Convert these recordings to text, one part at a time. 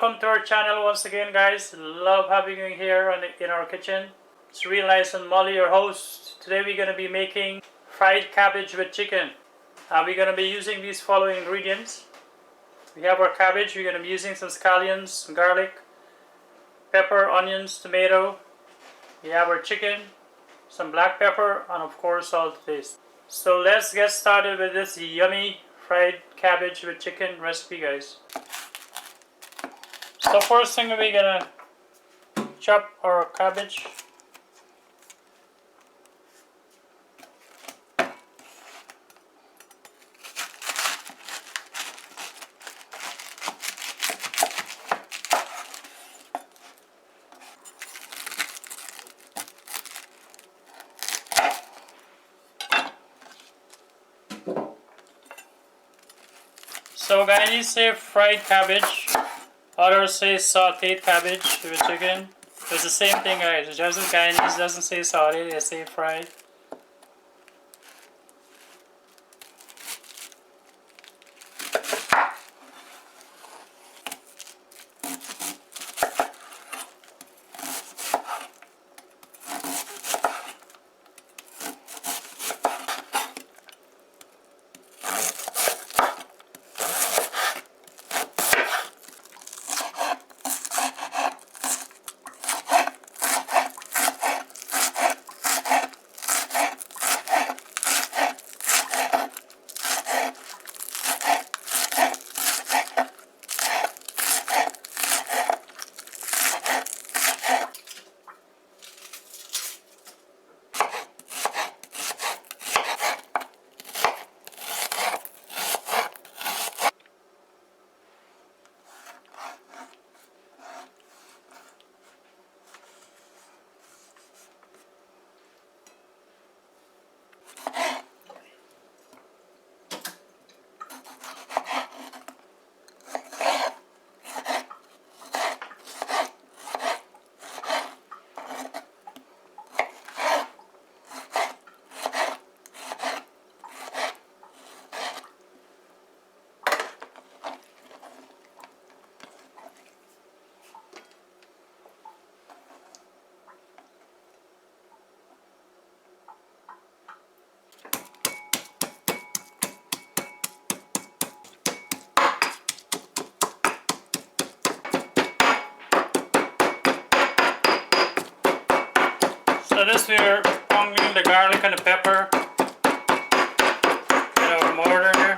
welcome to our channel once again, guys. Love having you here in our kitchen. It's real nice, and Molly, your host. Today we're going to be making fried cabbage with chicken. We're going to be using these following ingredients. We have our cabbage. We're going to be using some scallions, some garlic, pepper, onions, tomato. We have our chicken, some black pepper, and of course salt to taste. So let's get started with this yummy fried cabbage with chicken recipe, guys. So first thing, we're gonna chop our cabbage. So Guyanese say fried cabbage, others say sauteed cabbage with chicken. It's the same thing, guys. It's just that Guyanese doesn't say sauteed, they say fried. So this, we're pounding the garlic and the pepper in our mortar here.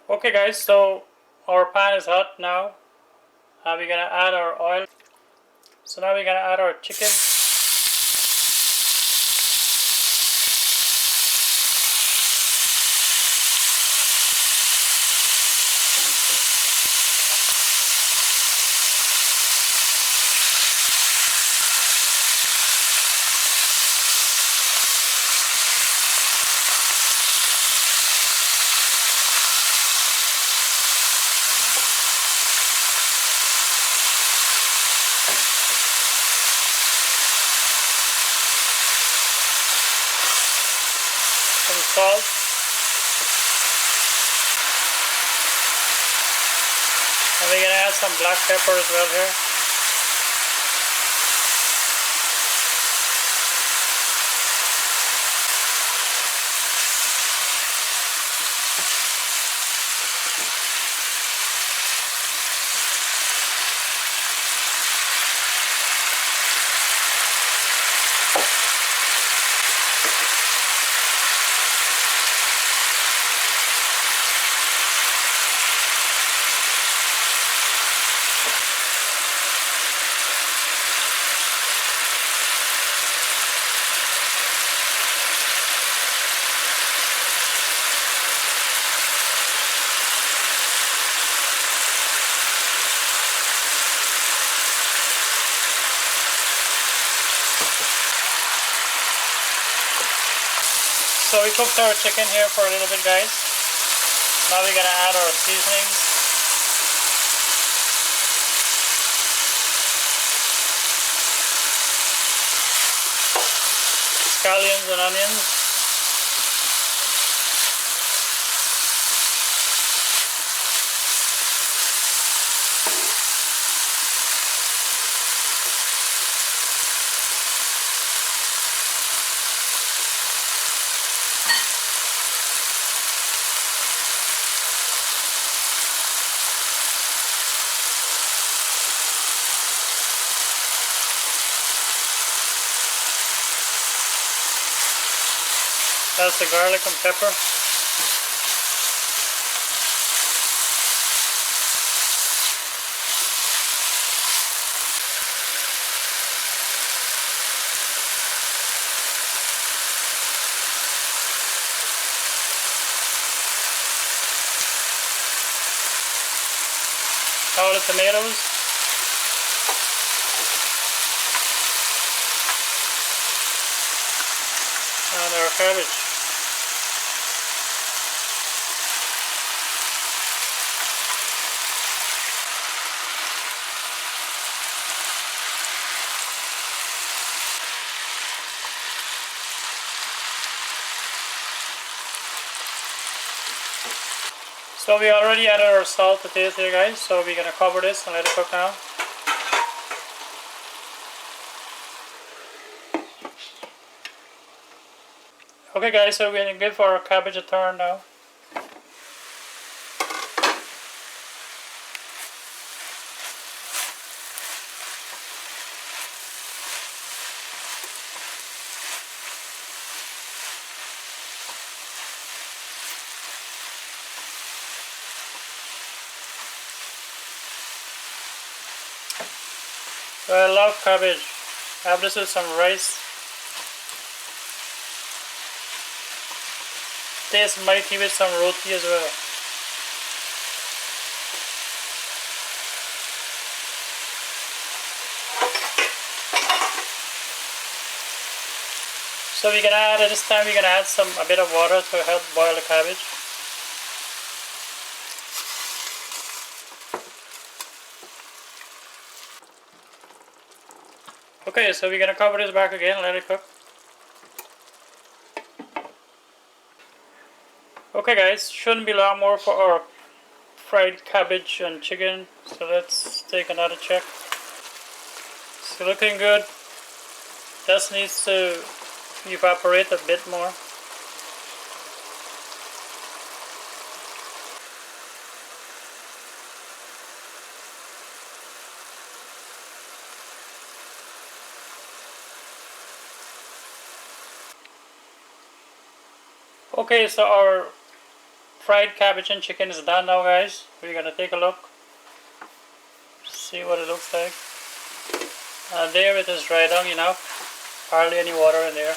Okay, guys, so our pan is hot now. We're gonna add our oil. So now we're gonna add our chicken. Some salt. add some black pepper as well here. So we cooked our chicken here for a little bit, guys. Now we're gonna add our seasonings. Scallions and onions. That's the garlic and pepper. All the tomatoes. And our cabbage. So we already added our salt to taste here, guys, so we're gonna cover this and let it cook now. Okay guys, so we're gonna give our cabbage a turn now. So I love cabbage. I have this with some rice. Tastes mighty with some roti as well. So we're gonna add, at this time we're gonna add a bit of water to help boil the cabbage. Okay, so we're gonna cover this back again and let it cook. Okay guys, shouldn't be long more for our fried cabbage and chicken, so let's take another check. It's looking good. Just needs to evaporate a bit more. Okay, so our fried cabbage and chicken is done now, guys. We're gonna take a look, see what it looks like. There it is, dry down enough, hardly any water in there.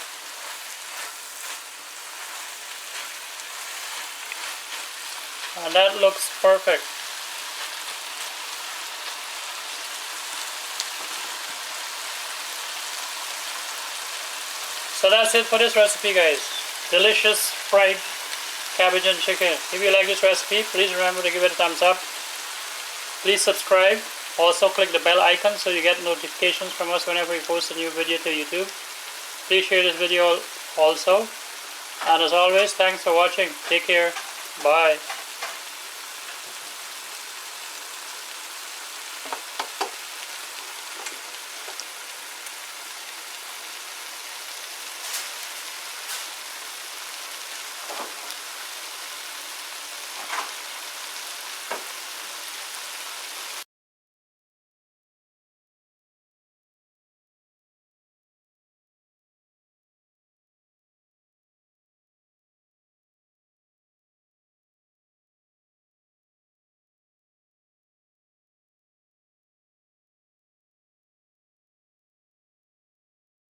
And that looks perfect. So that's it for this recipe, guys. Delicious fried cabbage and chicken. If you like this recipe, please remember to give it a thumbs up. Please subscribe. Also click the bell icon so you get notifications from us whenever we post a new video to YouTube. Please share this video also. And as always, thanks for watching. Take care. Bye.